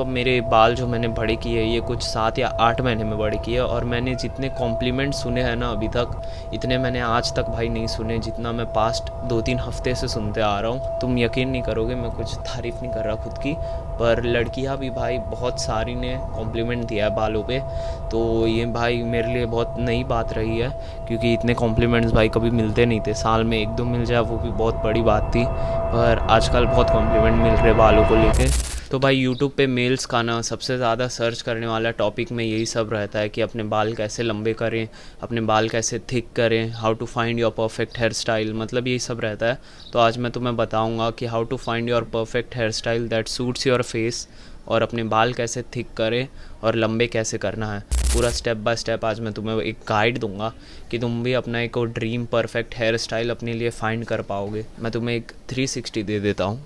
अब मेरे बाल जो मैंने बड़े किए ये कुछ 7 या 8 महीने में बड़े किए, और मैंने जितने कॉम्प्लीमेंट सुने हैं ना अभी तक, इतने मैंने आज तक भाई नहीं सुने जितना मैं पास्ट 2-3 हफ्ते से सुनते आ रहा हूँ। तुम यकीन नहीं करोगे, मैं कुछ तारीफ़ नहीं कर रहा खुद की, पर लड़कियाँ भी भाई बहुत सारी ने कॉम्प्लीमेंट दिया है बालों पे। तो ये भाई मेरे लिए बहुत नई बात रही है, क्योंकि इतने कॉम्प्लीमेंट्स भाई कभी मिलते नहीं थे। साल में 1-2 मिल जाए वो भी बहुत बड़ी बात थी, पर आजकल बहुत कॉम्प्लीमेंट मिल रहे बालों को लेके। तो भाई यूट्यूब पे मेल्स का ना सबसे ज़्यादा सर्च करने वाला टॉपिक में यही सब रहता है कि अपने बाल कैसे लंबे करें, अपने बाल कैसे थिक करें, how to find your perfect hair style, मतलब यही सब रहता है। तो आज मैं तुम्हें बताऊंगा कि how to find your perfect hair style that suits your face, और अपने बाल कैसे थिक करें और लंबे कैसे करना है। पूरा स्टेप बाय स्टेप आज मैं तुम्हें एक गाइड दूंगा कि तुम भी अपना एक ड्रीम परफेक्ट हेयर स्टाइल अपने लिए फाइंड कर पाओगे। मैं तुम्हें एक 360 दे देता हूँ।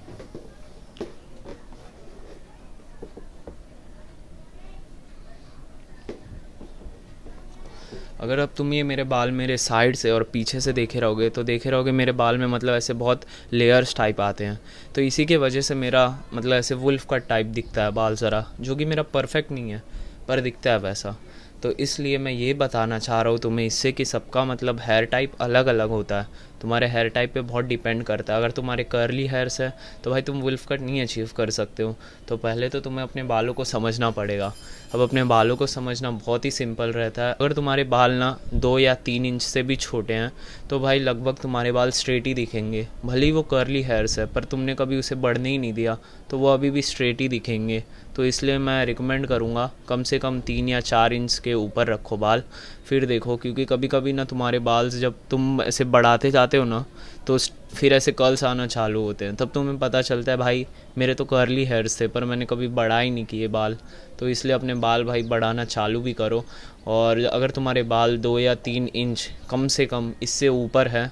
अगर अब तुम ये मेरे बाल मेरे साइड से और पीछे से देखे रहोगे मेरे बाल में मतलब ऐसे बहुत लेयर्स टाइप आते हैं। तो इसी के वजह से मेरा मतलब ऐसे वुल्फ कट टाइप दिखता है बाल ज़रा, जो कि मेरा परफेक्ट नहीं है पर दिखता है वैसा। तो इसलिए मैं ये बताना चाह रहा हूँ तुम्हें इससे कि सबका मतलब हेयर टाइप अलग अलग होता है। तुम्हारे हेयर टाइप पे बहुत डिपेंड करता है। अगर तुम्हारे कर्ली हेयर्स है तो भाई तुम वुल्फ कट नहीं अचीव कर सकते हो। तो पहले तो तुम्हें अपने बालों को समझना पड़ेगा। अब अपने बालों को समझना बहुत ही सिंपल रहता है। अगर तुम्हारे बाल ना 2 या 3 इंच से भी छोटे हैं तो भाई लगभग तुम्हारे बाल स्ट्रेट ही दिखेंगे। भले ही वो कर्ली हेयर्स है पर तुमने कभी उसे बढ़ने ही नहीं दिया तो वो अभी भी स्ट्रेट ही दिखेंगे। तो इसलिए मैं रिकमेंड करूँगा कम से कम 3 या 4 इंच के ऊपर रखो बाल, फिर देखो। क्योंकि कभी कभी ना तुम्हारे बाल जब तुम ऐसे बढ़ाते जाते हो ना तो फिर ऐसे कर्ल्स आना चालू होते हैं, तब तुम्हें पता चलता है भाई मेरे तो कर्ली हेयर्स थे पर मैंने कभी बढ़ा ही नहीं किए बाल। तो इसलिए अपने बाल भाई बढ़ाना चालू भी करो। और अगर तुम्हारे बाल 2 या 3 इंच कम से कम इससे ऊपर है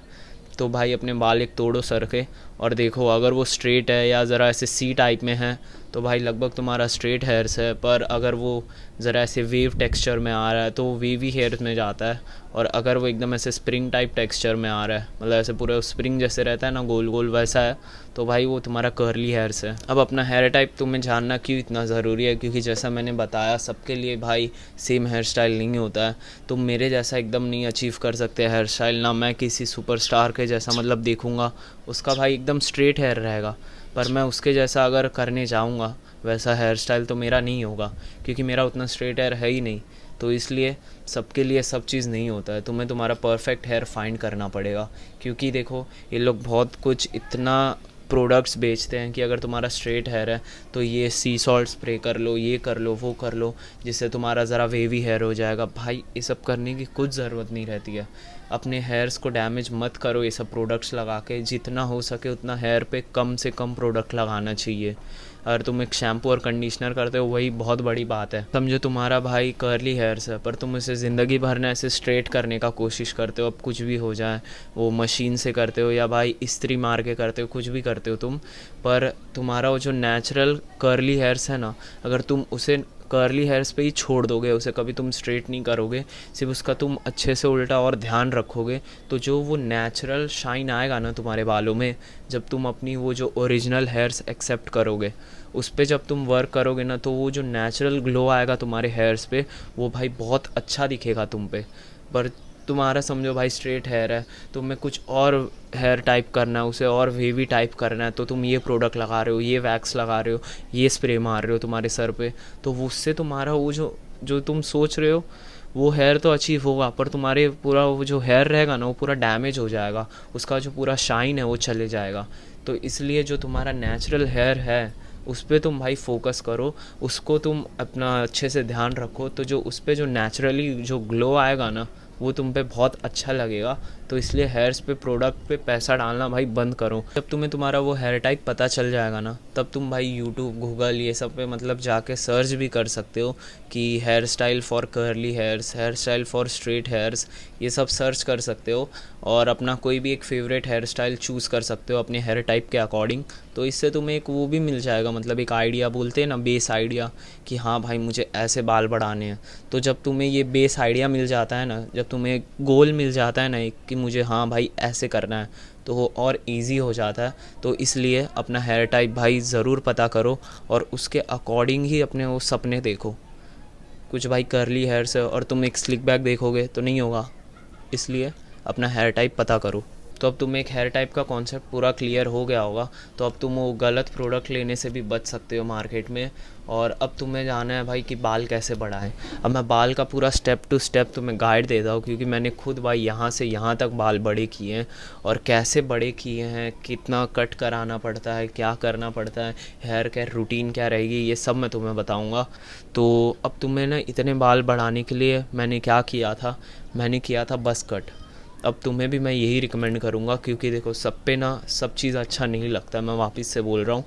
तो भाई अपने बाल एक तोड़ो सर के और देखो, अगर वो स्ट्रेट है या ज़रा ऐसे सी टाइप में है तो भाई लगभग तुम्हारा स्ट्रेट हेयर्स है। पर अगर वो ज़रा ऐसे वेव टेक्सचर में आ रहा है तो वो वेवी हेयर्स में जाता है। और अगर वो एकदम ऐसे स्प्रिंग टाइप टेक्सचर में आ रहा है, मतलब ऐसे पूरा स्प्रिंग जैसे रहता है ना गोल गोल वैसा है, तो भाई वो तुम्हारा कर्ली हेयर्स है। अब अपना हेयर टाइप तुम्हें जानना क्यों इतना ज़रूरी है, क्योंकि जैसा मैंने बताया सबके लिए भाई सेम हेयर स्टाइल नहीं होता है। तुम मेरे जैसा एकदम नहीं अचीव कर सकते हेयर स्टाइल, ना मैं किसी सुपरस्टार के जैसा मतलब देखूँगा उसका भाई एकदम स्ट्रेट हेयर रहेगा, पर मैं उसके जैसा अगर करने जाऊँगा वैसा हेयर स्टाइल तो मेरा नहीं होगा, क्योंकि मेरा उतना स्ट्रेट हेयर है ही नहीं। तो इसलिए सबके लिए सब चीज़ नहीं होता है। तुम्हें तुम्हारा परफेक्ट हेयर फाइंड करना पड़ेगा। क्योंकि देखो ये लोग बहुत कुछ इतना प्रोडक्ट्स बेचते हैं कि अगर तुम्हारा स्ट्रेट हेयर है तो ये सी सॉल्ट स्प्रे कर लो, ये कर लो, वो कर लो, जिससे तुम्हारा ज़रा वेवी हेयर हो जाएगा। भाई ये सब करने की कुछ ज़रूरत नहीं रहती है। अपने हेयर्स को डैमेज मत करो ये सब प्रोडक्ट्स लगा के। जितना हो सके उतना हेयर पे कम से कम प्रोडक्ट लगाना चाहिए। अगर तुम एक शैम्पू और कंडीशनर करते हो वही बहुत बड़ी बात है। समझो तुम्हारा भाई कर्ली हेयर्स है पर तुम उसे ज़िंदगी भर ना ऐसे स्ट्रेट करने का कोशिश करते हो, अब कुछ भी हो जाए, वो मशीन से करते हो या भाई इस्त्री मार के करते हो, कुछ भी करते हो तुम, पर तुम्हारा वो जो नेचुरल कर्ली हेयर्स है ना, अगर तुम उसे कर्ली हेयर्स पे ही छोड़ दोगे, उसे कभी तुम स्ट्रेट नहीं करोगे, सिर्फ उसका तुम अच्छे से उल्टा और ध्यान रखोगे, तो जो वो नेचुरल शाइन आएगा ना तुम्हारे बालों में, जब तुम अपनी वो जो ओरिजिनल हेयर्स एक्सेप्ट करोगे, उस पर जब तुम वर्क करोगे ना, तो वो जो नेचुरल ग्लो आएगा तुम्हारे हेयर्स पे वो भाई बहुत अच्छा दिखेगा तुम पे। पर तुम्हारा समझो भाई स्ट्रेट हेयर है, तुम्हें कुछ और हेयर टाइप करना है, उसे और वेवी टाइप करना है, तो तुम ये प्रोडक्ट लगा रहे हो, ये वैक्स लगा रहे हो, ये स्प्रे मार रहे हो तुम्हारे सर पे, तो उससे तुम्हारा वो जो जो तुम सोच रहे हो वो हेयर तो अचीव होगा, पर तुम्हारे पूरा वो जो हेयर रहेगा ना वो पूरा डैमेज हो जाएगा, उसका जो पूरा शाइन है वो चले जाएगा। तो इसलिए जो तुम्हारा नेचुरल हेयर है उस पर तुम भाई फोकस करो, उसको तुम अपना अच्छे से ध्यान रखो, तो जो उस पर जो नेचुरली जो ग्लो आएगा ना वो तुम पे बहुत अच्छा लगेगा। तो इसलिए हेयर्स पे प्रोडक्ट पे पैसा डालना भाई बंद करो। जब तुम्हें तुम्हारा वो हेयर टाइप पता चल जाएगा ना, तब तुम भाई यूट्यूब, गूगल ये सब पे मतलब जाके सर्च भी कर सकते हो कि hair style for curly hairs, hair style for straight hairs, ये सब सर्च कर सकते हो और अपना कोई भी एक फेवरेट हेयर स्टाइल चूज़ कर सकते हो अपने हेयर टाइप के अकॉर्डिंग। तो इससे तुम्हें एक वो भी मिल जाएगा, मतलब एक आइडिया बोलते हैं ना, बेस आइडिया, कि हाँ भाई मुझे ऐसे बाल बढ़ाने हैं। तो जब तुम्हें ये बेस आइडिया मिल जाता है ना, जब तुम्हें गोल मिल जाता है ना एक, कि मुझे हाँ भाई ऐसे करना है, तो वो और इजी हो जाता है। तो इसलिए अपना हेयर टाइप भाई ज़रूर पता करो और उसके अकॉर्डिंग ही अपने वो सपने देखो। कुछ भाई करली हेयर से और तुम एक स्लिक बैक देखोगे तो नहीं होगा, इसलिए अपना हेयर टाइप पता करो। तो अब तुम्हें एक हेयर टाइप का कॉन्सेप्ट पूरा क्लियर हो गया होगा, तो अब तुम वो गलत प्रोडक्ट लेने से भी बच सकते हो मार्केट में। और अब तुम्हें जाना है भाई कि बाल कैसे बढ़ाएं। अब मैं बाल का पूरा स्टेप टू स्टेप तुम्हें गाइड देता हूँ, क्योंकि मैंने खुद भाई यहाँ से यहाँ तक बाल बड़े किए हैं, और कैसे बड़े किए हैं, कितना कट कराना पड़ता है, क्या करना पड़ता है, हेयर केयर रूटीन क्या रहेगी, ये सब मैं तुम्हें बताऊँगा। तो अब तुम्हें ना इतने बाल बढ़ाने के लिए मैंने क्या किया था, मैंने किया था बस कट। अब तुम्हें भी मैं यही रिकमेंड करूँगा, क्योंकि देखो सब पे ना सब चीज़ अच्छा नहीं लगता, मैं वापस से बोल रहा हूँ।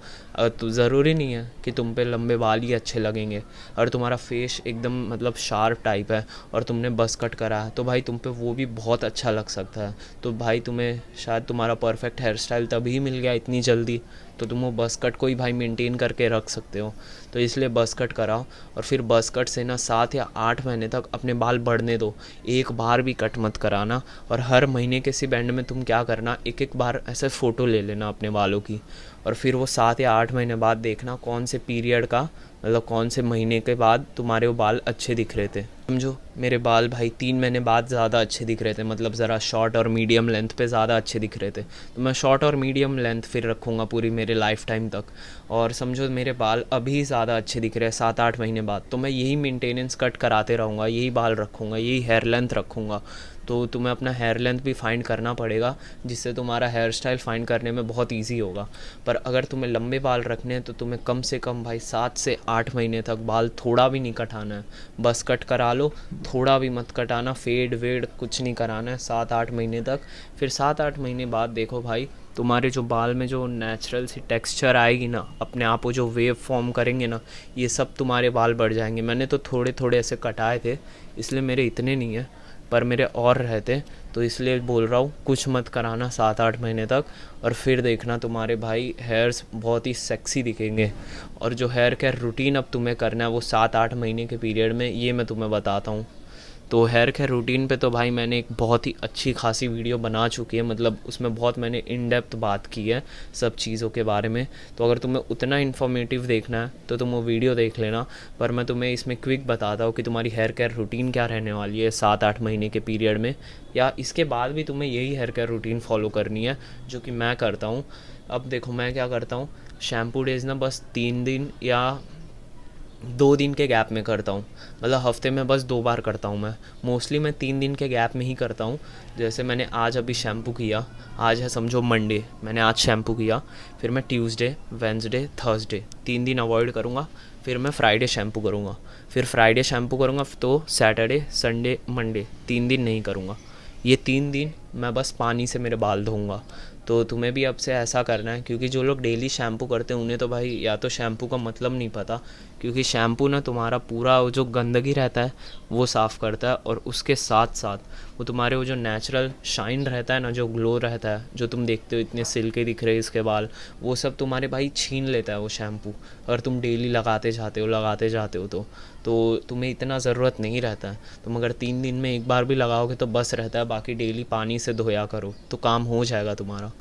तो ज़रूरी नहीं है कि तुम पे लंबे बाल ही अच्छे लगेंगे। अगर तुम्हारा फेस एकदम मतलब शार्प टाइप है और तुमने बस कट करा है, तो भाई तुम पे वो भी बहुत अच्छा लग सकता है। तो भाई तुम्हें शायद तुम्हारा परफेक्ट हेयर स्टाइल तभी मिल गया इतनी जल्दी, तो तुम वो बस कट को ही भाई मेंटेन करके रख सकते हो। तो इसलिए बस कट कराओ, और फिर बस कट से ना 7 या 8 महीने तक अपने बाल बढ़ने दो। एक बार भी कट मत कराना। और हर महीने के इसी बैंड में तुम क्या करना, एक एक बार ऐसे फ़ोटो ले लेना अपने बालों की, और फिर वो 7 या 8 महीने बाद देखना कौन से पीरियड का मतलब कौन से महीने के बाद तुम्हारे वो बाल अच्छे दिख रहे थे। समझो मेरे बाल भाई 3 महीने बाद ज़्यादा अच्छे दिख रहे थे, मतलब ज़रा शॉर्ट और मीडियम लेंथ पे ज़्यादा अच्छे दिख रहे थे। तो मैं शॉर्ट और मीडियम लेंथ फिर रखूँगा पूरी मेरे लाइफ टाइम तक। और समझो मेरे बाल अभी ज़्यादा अच्छे दिख रहे हैं 7-8 महीने बाद, तो मैं यही मेंटेनेंस कट कराते रहूँगा, यही बाल रखूँगा, यही हेयर लेंथ रखूँगा। तो तुम्हें अपना हेयर लेंथ भी फाइंड करना पड़ेगा, जिससे तुम्हारा हेयर स्टाइल फाइंड करने में बहुत ईजी होगा। पर अगर तुम्हें लंबे बाल रखने हैं तो तुम्हें कम से कम भाई 7 से 8 महीने तक बाल थोड़ा भी नहीं कटाना है। बस कट करा लो, थोड़ा भी मत कटाना, फेड वेड कुछ नहीं कराना है 7-8 महीने तक। फिर 7-8 महीने बाद देखो भाई तुम्हारे जो बाल में जो नेचुरल सी टेक्सचर आएगी ना, अपने आप वो जो वेव फॉर्म करेंगे ना, ये सब तुम्हारे बाल बढ़ जाएंगे। मैंने तो थोड़े थोड़े ऐसे कटाए थे, इसलिए मेरे इतने नहीं है, पर मेरे और रहते, तो इसलिए बोल रहा हूँ कुछ मत कराना 7-8 महीने तक। और फिर देखना तुम्हारे भाई हेयर्स बहुत ही सेक्सी दिखेंगे। और जो हेयर केयर रूटीन अब तुम्हें करना है वो 7-8 महीने के पीरियड में, ये मैं तुम्हें बताता हूँ। तो हेयर केयर रूटीन पे तो भाई मैंने एक बहुत ही अच्छी खासी वीडियो बना चुकी है, मतलब उसमें बहुत मैंने इन डेप्थ बात की है सब चीज़ों के बारे में। तो अगर तुम्हें उतना इन्फॉर्मेटिव देखना है तो तुम वो वीडियो देख लेना। पर मैं तुम्हें इसमें क्विक बताता हूँ कि तुम्हारी हेयर केयर रूटीन क्या रहने वाली है 7-8 महीने के पीरियड में, या इसके बाद भी तुम्हें यही हेयर केयर रूटीन फॉलो करनी है जो कि मैं करता हूँ। अब देखो मैं क्या करता हूँ, शैम्पू डेज ना बस 3 दिन या 2 दिन के गैप में करता हूँ, मतलब हफ्ते में बस 2 बार करता हूँ मैं। मोस्टली मैं 3 दिन के गैप में ही करता हूँ। जैसे मैंने आज अभी शैम्पू किया, आज है समझो मंडे, मैंने आज शैम्पू किया, फिर मैं ट्यूसडे, वेंसडे, थर्सडे 3 दिन अवॉइड करूँगा, फिर मैं फ्राइडे शैम्पू करूँगा, फिर फ्राइडे शैम्पू करूँगा, तो सैटरडे, संडे, मंडे 3 दिन नहीं करूँगा। ये 3 दिन मैं बस पानी से मेरे बाल धोऊँगा। तो तुम्हें भी अब से ऐसा करना है, क्योंकि जो लोग डेली शैम्पू करते हैं उन्हें तो भाई या तो शैम्पू का मतलब नहीं पता, क्योंकि शैम्पू ना तुम्हारा पूरा वो जो गंदगी रहता है वो साफ़ करता है, और उसके साथ साथ वो तुम्हारे वो जो नेचुरल शाइन रहता है ना, जो ग्लो रहता है, जो तुम देखते हो इतने सिल्की दिख रहे हैं इसके बाल, वो सब तुम्हारे भाई छीन लेता है वो शैम्पू। अगर तुम डेली लगाते जाते हो तो तुम्हें इतना ज़रूरत नहीं रहता है। तुम अगर 3 दिन में एक बार भी लगाओगे तो बस रहता है, बाकी डेली पानी से धोया करो तो काम हो जाएगा तुम्हारा।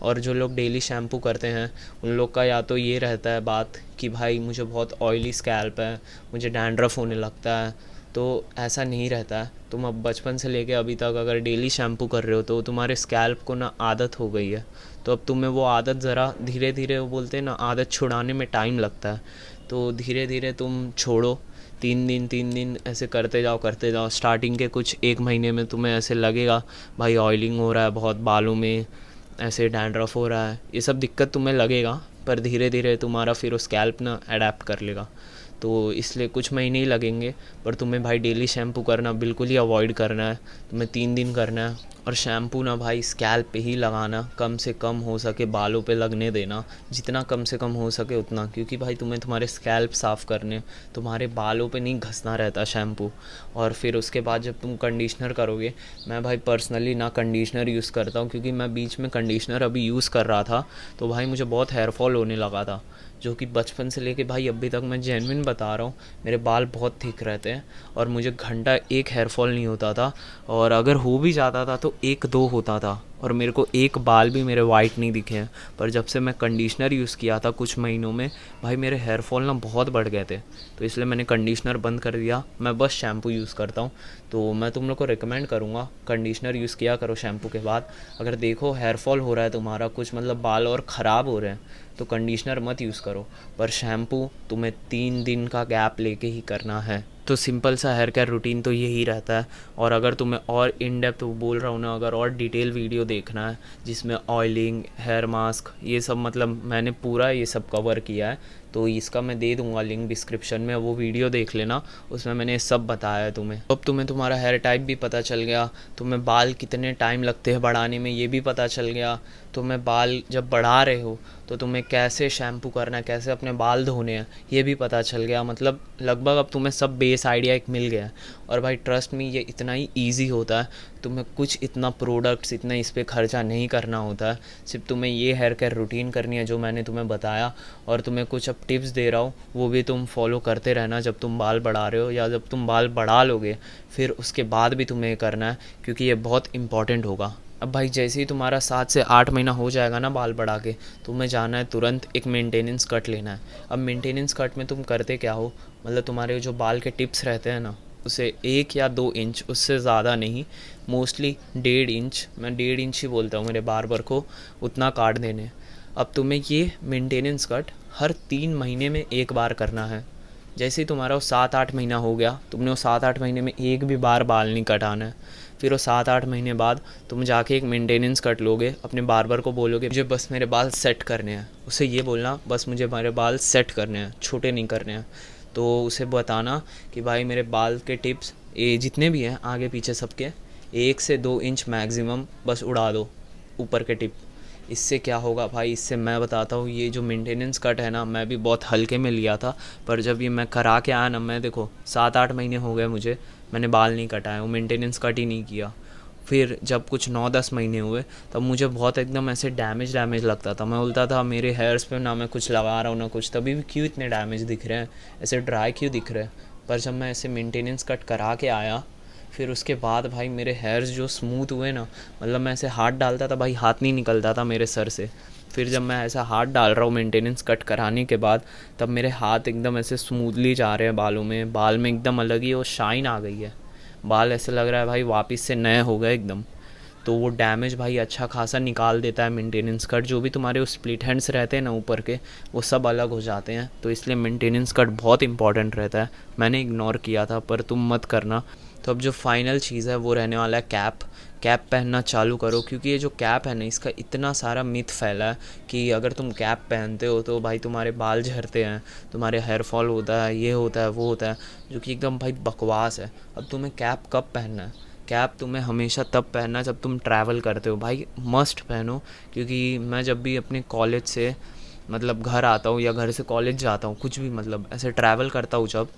और जो लोग डेली शैम्पू करते हैं उन लोग का या तो ये रहता है बात कि भाई मुझे बहुत ऑयली स्कैल्प है, मुझे डैंड्रफ होने लगता है, तो ऐसा नहीं रहता है। तुम अब बचपन से लेके अभी तक अगर डेली शैम्पू कर रहे हो तो तुम्हारे स्कैल्प को ना आदत हो गई है, तो अब तुम्हें वो आदत ज़रा धीरे धीरे, वो बोलते हैं ना आदत छुड़ाने में टाइम लगता है, तो धीरे धीरे तुम छोड़ो। 3 दिन ऐसे करते जाओ। स्टार्टिंग के कुछ 1 महीने में तुम्हें ऐसे लगेगा भाई ऑयलिंग हो रहा है बहुत, बालों में ऐसे डैंड्रफ हो रहा है, ये सब दिक्कत तुम्हें लगेगा, पर धीरे धीरे तुम्हारा फिर वो स्कैल्प ना अडेप्ट कर लेगा। तो इसलिए कुछ महीने ही लगेंगे, पर तुम्हें भाई डेली शैम्पू करना बिल्कुल ही अवॉइड करना है, तुम्हें 3 दिन करना है। और शैम्पू ना भाई स्कैल्प पे ही लगाना, कम से कम हो सके बालों पे लगने देना, जितना कम से कम हो सके उतना, क्योंकि भाई तुम्हें तुम्हारे स्कैल्प साफ़ करने, तुम्हारे बालों पे नहीं घसना रहता शैम्पू। और फिर उसके बाद जब तुम कंडीशनर करोगे, मैं भाई पर्सनली ना कंडीशनर यूज़ करता हूँ, क्योंकि मैं बीच में कंडीशनर अभी यूज़ कर रहा था तो भाई मुझे बहुत हेयर फॉल होने लगा था, जो कि बचपन से लेके भाई अभी तक मैं जेन्युइन बता रहा हूँ, मेरे बाल बहुत थिक रहते हैं और मुझे घंटा एक हेयर फॉल नहीं होता था, और अगर हो भी जाता था तो तो 1-2 होता था और मेरे को एक बाल भी मेरे वाइट नहीं दिखे हैं। पर जब से मैं कंडीशनर यूज़ किया था कुछ महीनों में, भाई मेरे हेयर फॉल ना बहुत बढ़ गए थे। तो इसलिए मैंने कंडीशनर बंद कर दिया, मैं बस शैम्पू यूज़ करता हूँ। तो मैं तुम लोग को रिकमेंड करूँगा कंडीशनर यूज़ किया करो शैम्पू के बाद। अगर देखो हेयर फॉल हो रहा है तुम्हारा, कुछ मतलब बाल और ख़राब हो रहे हैं, तो कंडीशनर मत यूज़ करो, पर शैम्पू तुम्हें 3 दिन का गैप लेके ही करना है। तो सिंपल सा हेयर केयर रूटीन तो यही रहता है। और अगर तुम्हें और इन डेप्थ बोल रहा हूँ ना, अगर और डिटेल वीडियो देखना है जिसमें ऑयलिंग, हेयर मास्क, ये सब मतलब मैंने पूरा ये सब कवर किया है, तो इसका मैं दे दूँगा लिंक डिस्क्रिप्शन में, वो वीडियो देख लेना, उसमें मैंने सब बताया है तुम्हें। अब तुम्हें तुम्हारा हेयर टाइप भी पता चल गया, तुम्हें बाल कितने टाइम लगते हैं बढ़ाने में ये भी पता चल गया, तुम्हें बाल जब बढ़ा रहे हो तो तुम्हें कैसे शैम्पू करना है, कैसे अपने बाल धोने हैं, ये भी पता चल गया। मतलब लगभग अब तुम्हें सब बेस आइडिया एक मिल गया है। और भाई ट्रस्ट मी, ये इतना ही ईजी होता है, तुम्हें कुछ इतना प्रोडक्ट्स, इतना इस पर खर्चा नहीं करना होता है। सिर्फ तुम्हें ये हेयर केयर रूटीन करनी है जो मैंने तुम्हें बताया, और तुम्हें कुछ अब टिप्स दे रहा हूँ वो भी तुम फॉलो करते रहना जब तुम बाल बढ़ा रहे हो, या जब तुम बाल बढ़ा लोगे फिर उसके बाद भी तुम्हें करना है, क्योंकि ये बहुत इंपॉर्टेंट होगा। अब भाई जैसे ही तुम्हारा 7 से 8 महीना हो जाएगा ना बाल बढ़ा के, तुम्हें जाना है तुरंत एक मेंटेनेंस कट लेना है। अब मेंटेनेंस कट में तुम करते क्या हो, मतलब तुम्हारे जो बाल के टिप्स रहते हैं ना, उसे 1 या 2 इंच, उससे ज़्यादा नहीं, मोस्टली 1.5 इंच, मैं 1.5 इंच ही बोलता हूँ मेरे बार्बर को, उतना काट देने। अब तुम्हें ये मेंटेनेंस कट हर 3 महीने में एक बार करना है। जैसे ही तुम्हारा वो 7-8 महीना हो गया, तुमने वो 7-8 महीने में एक भी बार बाल नहीं कटाना है। फिर वो 7-8 महीने बाद तुम जाके एक मेंटेनेंस कट लोगे, अपने बार्बर को बोलोगे मुझे बस मेरे बाल सेट करने हैं, उसे ये बोलना बस मुझे मेरे बाल सेट करने हैं, छोटे नहीं करने हैं। तो उसे बताना कि भाई मेरे बाल के टिप्स ये जितने भी हैं आगे पीछे सबके 1 से 2 इंच मैक्सिमम बस उड़ा दो ऊपर के टिप। इससे क्या होगा भाई, इससे मैं बताता हूँ, ये जो मेंटेनेंस कट है ना, मैं भी बहुत हल्के में लिया था, पर जब ये मैं करा के आया ना, मैं देखो 7-8 महीने हो गए मुझे, मैंने बाल नहीं कटाए, वो मेंटेनेंस कट ही नहीं किया। फिर जब कुछ 9-10 महीने हुए तब मुझे बहुत एकदम ऐसे डैमेज लगता था। मैं बोलता था मेरे हेयर्स पे ना मैं कुछ लगा रहा हूँ ना कुछ, तभी भी क्यों इतने डैमेज दिख रहे हैं, ऐसे ड्राई क्यों दिख रहे हैं। पर जब मैं ऐसे मेंटेनेंस कट करा के आया, फिर उसके बाद भाई मेरे हेयर्स जो स्मूथ हुए ना, मतलब मैं ऐसे हाथ डालता था भाई, हाथ नहीं निकलता था मेरे सर से। फिर जब मैं ऐसा हाथ डाल रहा हूँ मेंटेनेंस कट कराने के बाद, तब मेरे हाथ एकदम ऐसे स्मूथली जा रहे हैं बालों में, बाल में एकदम अलग ही वो शाइन आ गई है, बाल ऐसे लग रहा है भाई वापस से नए हो गए एकदम। तो वो डैमेज भाई अच्छा खासा निकाल देता है मेंटेनेंस कट, जो भी तुम्हारे वो स्प्लिट हैंड्स रहते हैं ना ऊपर के, वो सब अलग हो जाते हैं। तो इसलिए मेंटेनेंस कट बहुत इंपॉर्टेंट रहता है, मैंने इग्नोर किया था, पर तुम मत करना। तो अब जो फाइनल चीज़ है वो रहने वाला है कैप। कैप पहनना चालू करो, क्योंकि ये जो कैप है ना, इसका इतना सारा मिथ फैला है कि अगर तुम कैप पहनते हो तो भाई तुम्हारे बाल झड़ते हैं, तुम्हारे हेयर फॉल होता है, ये होता है वो होता है, जो कि एकदम भाई बकवास है। अब तुम्हें कैप कब पहनना है, कैप तुम्हें हमेशा तब पहनना है जब तुम ट्रैवल करते हो भाई, मस्ट पहनो। क्योंकि मैं जब भी अपने कॉलेज से मतलब घर आता हूँ या घर से कॉलेज जाता हूँ, कुछ भी मतलब ऐसे ट्रैवल करता हूँ जब,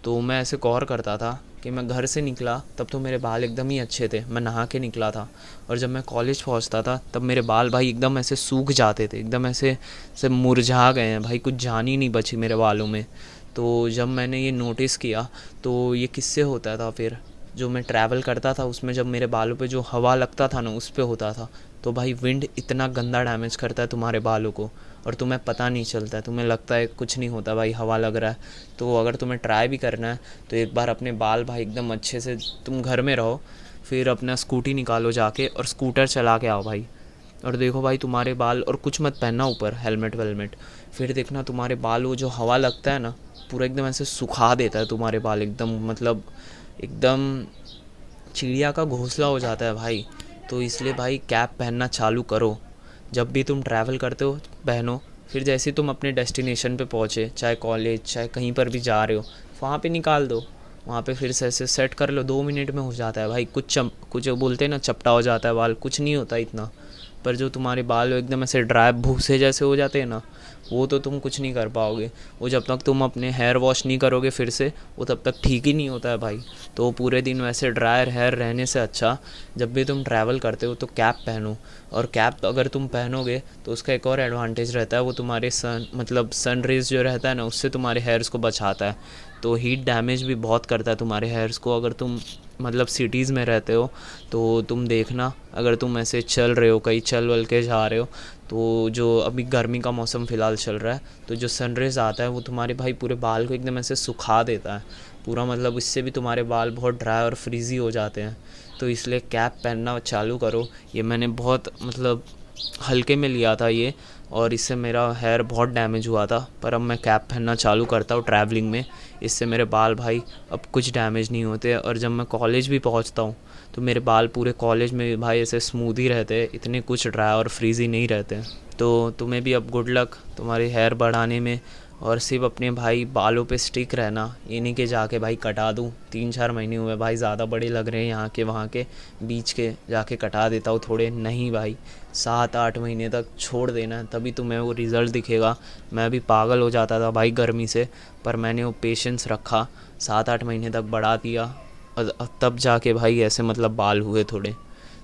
तो मैं ऐसे गौर करता था कि मैं घर से निकला तब तो मेरे बाल एकदम ही अच्छे थे, मैं नहा के निकला था, और जब मैं कॉलेज पहुँचता था तब मेरे बाल भाई एकदम ऐसे सूख जाते थे, एकदम ऐसे मुरझा गए हैं भाई, कुछ जान ही नहीं बची मेरे बालों में। तो जब मैंने ये नोटिस किया तो ये किससे होता था, फिर जो मैं ट्रैवल करता था उसमें जब मेरे बालों पे जो हवा लगता था ना उस पे होता था। तो भाई विंड इतना गंदा डैमेज करता है तुम्हारे बालों को, और तुम्हें पता नहीं चलता है, तुम्हें लगता है कुछ नहीं होता भाई, हवा लग रहा है। तो अगर तुम्हें ट्राई भी करना है तो एक बार अपने बाल भाई एकदम अच्छे से, तुम घर में रहो, फिर अपना स्कूटी निकालो जाके और स्कूटर चला के आओ भाई, और देखो भाई तुम्हारे बाल, और कुछ मत पहनना ऊपर हेलमेट वेलमेट, फिर देखना तुम्हारे बाल वो जो हवा लगता है ना पूरा एकदम ऐसे सुखा देता है तुम्हारे बाल, एकदम मतलब एकदम चिड़िया का घोंसला हो जाता है भाई। तो इसलिए भाई कैप पहनना चालू करो, जब भी तुम ट्रैवल करते हो पहनो। फिर जैसे तुम अपने डेस्टिनेशन पे पहुँचे, चाहे कॉलेज चाहे कहीं पर भी जा रहे हो, वहाँ पे निकाल दो, वहाँ पे फिर से ऐसे सेट कर लो, 2 मिनट में हो जाता है भाई। कुछ बोलते हैं ना चपटा हो जाता है बाल, कुछ नहीं होता इतना। पर जो तुम्हारे बाल एकदम ऐसे ड्राई भूसे जैसे हो जाते हैं ना, वो तो तुम कुछ नहीं कर पाओगे, वो जब तक तुम अपने हेयर वॉश नहीं करोगे फिर से, वो तब तक ठीक ही नहीं होता है भाई। तो पूरे दिन वैसे ड्रायर हेयर रहने से अच्छा जब भी तुम ट्रैवल करते हो तो कैप पहनो। और कैप अगर तुम पहनोगे तो उसका एक और एडवांटेज रहता है, वो तुम्हारे सन रेज जो रहता है ना उससे तुम्हारे हेयर्स को बचाता है। तो हीट डैमेज भी बहुत करता है तुम्हारे हेयर्स को, अगर तुम मतलब सिटीज़ में रहते हो तो तुम देखना, अगर तुम ऐसे चल रहे हो कहीं चल वल के जा रहे हो तो जो अभी गर्मी का मौसम फ़िलहाल चल रहा है तो जो सनरेज़ आता है वो तुम्हारे भाई पूरे बाल को एकदम ऐसे सुखा देता है पूरा, मतलब इससे भी तुम्हारे बाल बहुत ड्राई और फ्रीज़ी हो जाते हैं। तो इसलिए कैप पहनना चालू करो। ये मैंने बहुत मतलब हल्के में लिया था ये, और इससे मेरा हेयर बहुत डैमेज हुआ था, पर अब मैं कैप पहनना चालू करता हूँ ट्रैवलिंग में। इससे मेरे बाल भाई अब कुछ डैमेज नहीं होते, और जब मैं कॉलेज भी पहुँचता हूँ तो मेरे बाल पूरे कॉलेज में भी भाई ऐसे स्मूथ ही रहते हैं, इतने कुछ ड्राई और फ्रीज़ी नहीं रहते हैं। तो तुम्हें भी अब गुड लक तुम्हारे हेयर बढ़ाने में, और सिर्फ अपने भाई बालों पे स्टिक रहना, ये नहीं कि जाके भाई कटा दूँ। 3-4 महीने हुए भाई, ज़्यादा बड़े लग रहे हैं यहाँ के वहाँ के, बीच के जाके कटा देता हूँ थोड़े, नहीं भाई 7-8 महीने तक छोड़ देना, तभी तुम्हें वो रिज़ल्ट दिखेगा। मैं भी पागल हो जाता था भाई गर्मी से, पर मैंने वो पेशेंस रखा, 7-8 महीने तक बढ़ा दिया, और तब जाके भाई ऐसे मतलब बाल हुए थोड़े।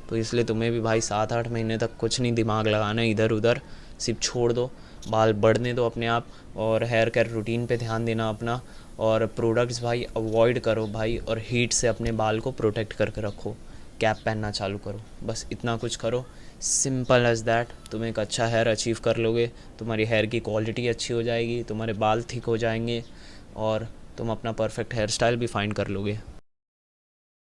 तो इसलिए तुम्हें भी भाई 7-8 महीने तक कुछ नहीं दिमाग लगाना इधर उधर, सिर्फ छोड़ दो, बाल बढ़ने दो अपने आप, और हेयर केयर रूटीन पे ध्यान देना अपना, और प्रोडक्ट्स भाई अवॉइड करो भाई, और हीट से अपने बाल को प्रोटेक्ट करके रखो। कैप पहनना चालू करो, बस इतना कुछ करो, सिंपल एज़ दैट। तुम एक अच्छा हेयर अचीव कर लोगे, तुम्हारी हेयर की क्वालिटी अच्छी हो जाएगी, तुम्हारे बाल थिक हो जाएंगे, और तुम अपना परफेक्ट हेयर स्टाइल भी फाइंड कर लोगे।